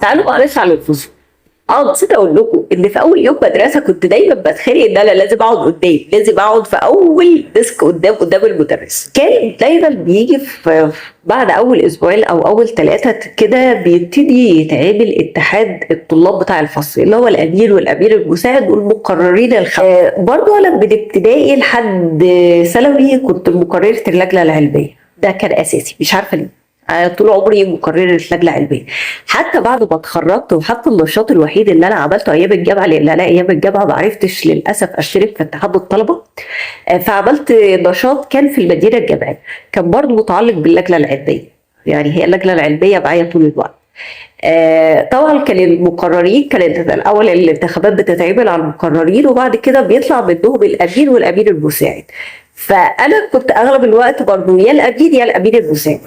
تعالوا معلش على الفصول. نسيت اقول لكم ان في اول يوم مدرسه كنت دايما بتخانق ان انا لازم اقعد قدام، لازم اقعد في اول ديسك قدام المدرس. كان دايما بيجي في بعد اول اسبوعين او اول 3 كده بيبتدي يتعمل اتحاد الطلاب بتاع الفصل، اللي هو الامير والامير المساعد والمقررين الخمسه. برضو انا من ابتدائي لحد ثانوي كنت مقرره اللجنه العلميه، ده كان اساسي مش عارفه ليه. طول عمري مقررة لجنة علمية. حتى بعد ما اتخرجت، وحتى النشاط الوحيد اللي انا عملته ايام الجامعه، لان انا ايام الجامعه ما عرفتش للاسف اشترك في اتحاد الطلبه، فعملت نشاط كان في المدينه الجامعيه، كان برضه متعلق باللجنه العلميه. يعني هي اللجنه العلميه معايا طول الوقت. طبعا كان المقررين، كانت الاول الانتخابات بتتعمل على المقررين، وبعد كده بيطلع منهم الامين والامين المساعد. فانا كنت اغلب الوقت برضه يا الامين يا الامين المساعد،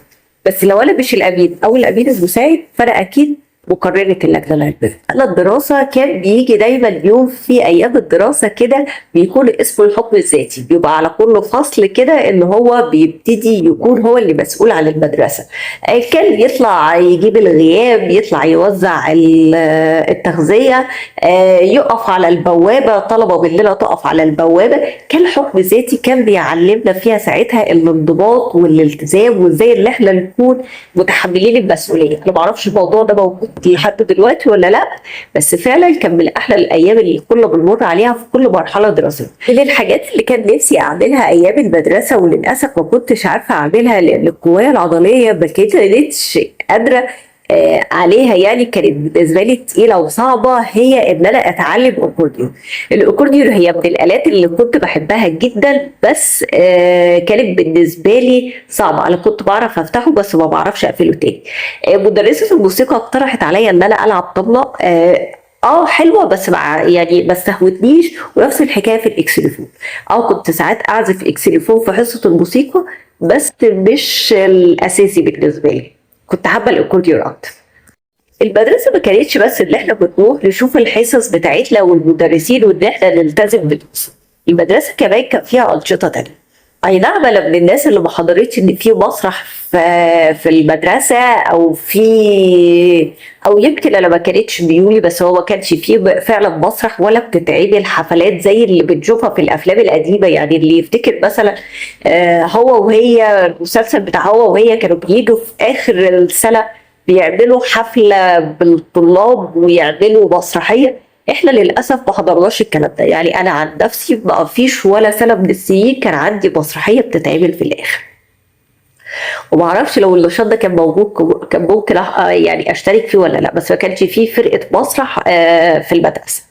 بس لو انا مش الامين او الامين المساعد فانا اكيد مقررة اللجنة العلمية. أنا الدراسة كان بيجي دايما يوم في أيام الدراسة كده بيكون اسمه الحكم الذاتي، بيبقى على كل فصل كده إن هو بيبتدي يكون هو اللي مسؤول عن المدرسة. كان يطلع يجيب الغياب، يطلع يوزع التغذية، يقف على البوابة، طلبة مننا تقف على البوابة. كان حكم ذاتي كان بيعلمنا فيها ساعتها الانضباط والالتزام، وازاي ان احنا نكون متحملين المسؤولية. أنا معرفش الموضوع ده موجود لحد دلوقتي ولا لا، بس فعلا كان من احلى الايام اللي كنا بنمر عليها في كل مرحله دراسيه. من الحاجات اللي كان نفسي اعملها ايام المدرسه وللاسف ما كنتش عارفه اعملها لان القويه العضليه ما كانتش قادره عليها، يعني كانت بالنسبه لي تقيله وصعبه، هي ان انا اتعلم اكورديون. الاكورديون هي من الالات اللي كنت بحبها جدا، بس كانت بالنسبه لي صعبه. انا كنت بعرف افتحه بس ما بعرفش اقفله تاني. مدرسه الموسيقى اقترحت عليا ان انا العب طبله، حلوه بس مع يعني ما استهوتنيش، ونفس الحكايه في الاكسليفون. كنت ساعات اعزف اكسليفون في حصه الموسيقى بس مش الاساسي بالنسبه لي، كنت حابه الاكورديون اكتر. المدرسه ما كانتش بس ان احنا بنروح نشوف الحصص بتاعتنا والمدرسين وان احنا نلتزم بالحصص، المدرسه كمان كان فيها انشطه تانيه. اي نعم، انا من الناس اللي ما حضرتش ان في مسرح في المدرسه او يمكن انا ما كانتش ميولي، بس هو ما كانش فيه فعلا مسرح ولا بتتعمل حفلات زي اللي بنشوفها في الافلام القديمه. يعني اللي يفتكر مثلا هو وهي، المسلسل بتاع هو وهي، كانوا بيجوا في اخر السنه بيعملوا حفله بالطلاب ويعملوا مسرحيه. احنا للاسف ما حضرناش الكلام ده. يعني انا عن نفسي ما فيش ولا سنه من السنين كان عندي مسرحيه بتتعمل في الاخر. وما اعرفش لو النشاط ده كان موجود كان ممكن يعني اشترك فيه ولا لا، بس ما كانش فيه فرقه مسرح في المدرسه.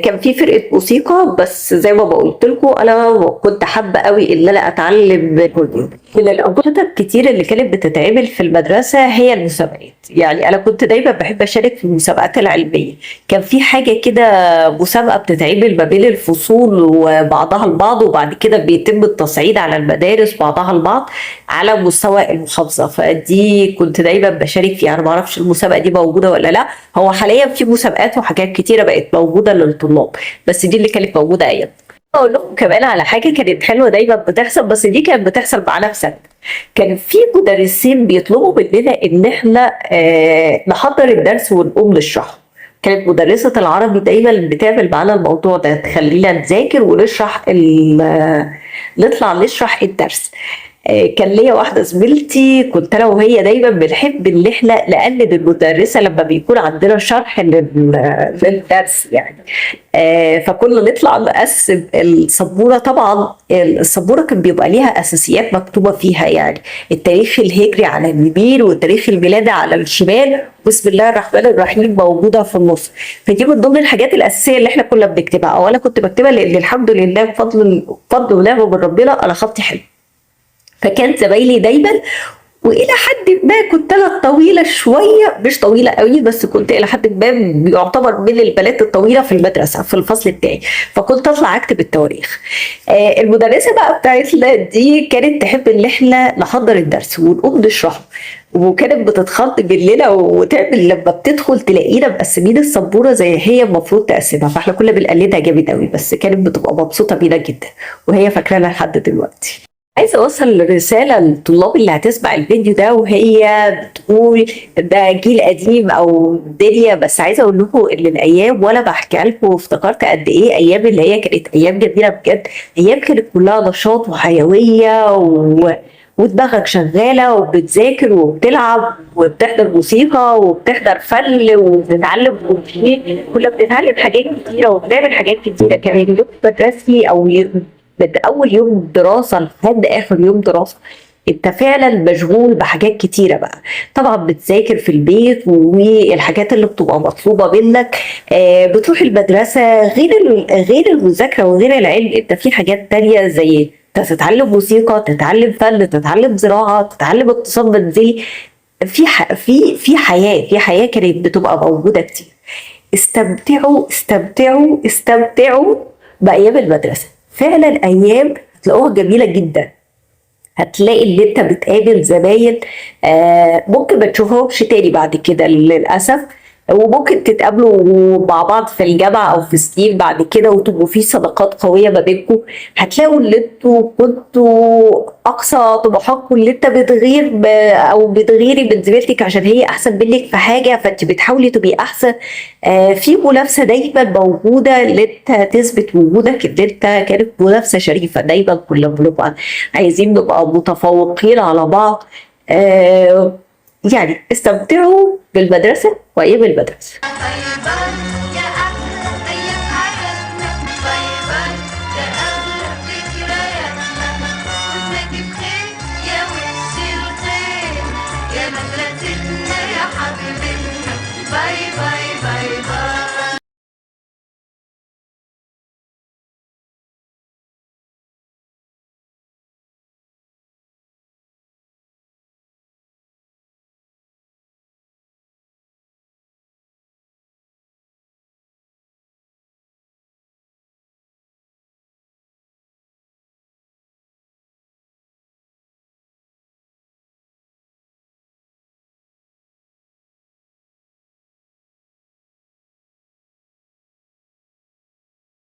كان في فرقه موسيقى، بس زي ما قلت لكم انا كنت حابه قوي ان انا اتعلم اكورديون. من الانشطه الكتير اللي كانت بتتعمل في المدرسه هي المسابقات. يعني انا كنت دايما بحب اشارك في المسابقات العلميه. كان في حاجه كده مسابقه بتتعمل ما بين الفصول وبعضها البعض، وبعد كده بيتم التصعيد على المدارس بعضها البعض على مستوى المحافظه، فدي كنت دايما بشارك فيها. انا ما اعرفش المسابقه دي موجوده ولا لا، هو حاليا في مسابقات وحاجات كتيره بقت موجوده للطلاب، بس دي اللي كانت موجوده ايام. اقول لكم كمان على حاجه كانت حلوه دايما بتحصل، بس دي كانت بتحصل مع نفسك. كان في مدرسين بيطلبوا مننا ان احنا نحضر الدرس ونقوم نشرحه. كانت مدرسة العربي دايما بتعمل معانا الموضوع ده، تخلينا نذاكر ونشرح نطلع نشرح الدرس. كان ليا واحدة زميلتي كنت أنا وهي دايما بنحب إن إحنا نقلد المدرسة لما بيكون عندنا شرح للدرس يعني. فكنا نطلع نقسم السبورة. طبعا السبورة كان بيبقى ليها أساسيات مكتوبة فيها، يعني التاريخ الهجري على اليمين والتاريخ الميلادي على الشمال، بسم الله الرحمن الرحيم موجودة في النص. فدي من ضمن الحاجات الأساسية اللي إحنا كنا بنكتبها، أو أنا كنت بكتبها لأن الحمد لله بفضل ونعمة من ربنا أنا خطي حلو. فكانت زمايلي دايما، والى حد ما كنت انا طويله شويه، مش طويله قوي بس كنت الى حد ما بيعتبر من البنات الطويله في المدرسه في الفصل بتاعي، فكنت اطلع اكتب التواريخ. المدرسه بقى بتاعتنا دي كانت تحب ان احنا نحضر الدرس ونقوم نشرحه، وكانت بتتخض مننا وتعمل لما بتدخل تلاقينا مقسمين السبوره زي هي المفروض تقسمها، فاحنا كنا بنقلدها جامد قوي، بس كانت بتبقى مبسوطه بينا جدا وهي فاكرانا لحد دلوقتي. عايزة أوصل رسالة للطلاب اللي هتسمع الفيديو ده وهي بتقول ده جيل قديم أو دنيا، بس عايزة أقول لكم إن الأيام وأنا بحكي لكم افتكرت قد إيه أيام اللي هي كانت أيام جميلة بجد. أيام كانت كلها نشاط وحيوية ودماغك شغالة وبتذاكر وبتلعب وبتحضر موسيقى وبتحضر فن وبتتعلم كوتشي. كنا بنتعلم حاجات كتيرة وبنعمل حاجات كتيرة. كان اليوم مدرسي أو من أول يوم دراسة لحد آخر يوم دراسة انت فعلا مشغول بحاجات كتيرة بقى. طبعا بتذاكر في البيت والحاجات اللي بتبقى مطلوبة منك، بتروح المدرسة غير المذاكرة وغير العلم. انت في حاجات تانية زي تتعلم موسيقى، تتعلم فن، تتعلم زراعة، تتعلم اقتصاد منزلي. في حياة كانت بتبقى موجودة كتير. استمتعوا استمتعوا استمتعوا بأيام المدرسة. فعلا أيام هتلاقوها جميلة جدا. هتلاقي ان انت بتقابل زمايل ممكن ما تشوفهمش تاني بعد كده للاسف، وممكن تتقابلوا مع بعض في الجامعه او في سنين بعد كده وتبقوا في صداقات قويه ما بينكم. هتلاقوا ان انتوا كنتوا اقصى طموحاتكم، اللي انت او بتغيري من زميلتك عشان هي احسن منك في حاجه فانت بتحاولي تبقي احسن. في منافسه دايما موجوده ان انت تثبت وجودك، ان انت كانت منافسه شريفه. دايما كنا بنبقى عايزين نبقى متفوقين على بعض. يعني استمتعوا بالمدرسة وأيام المدرسة. باي باي.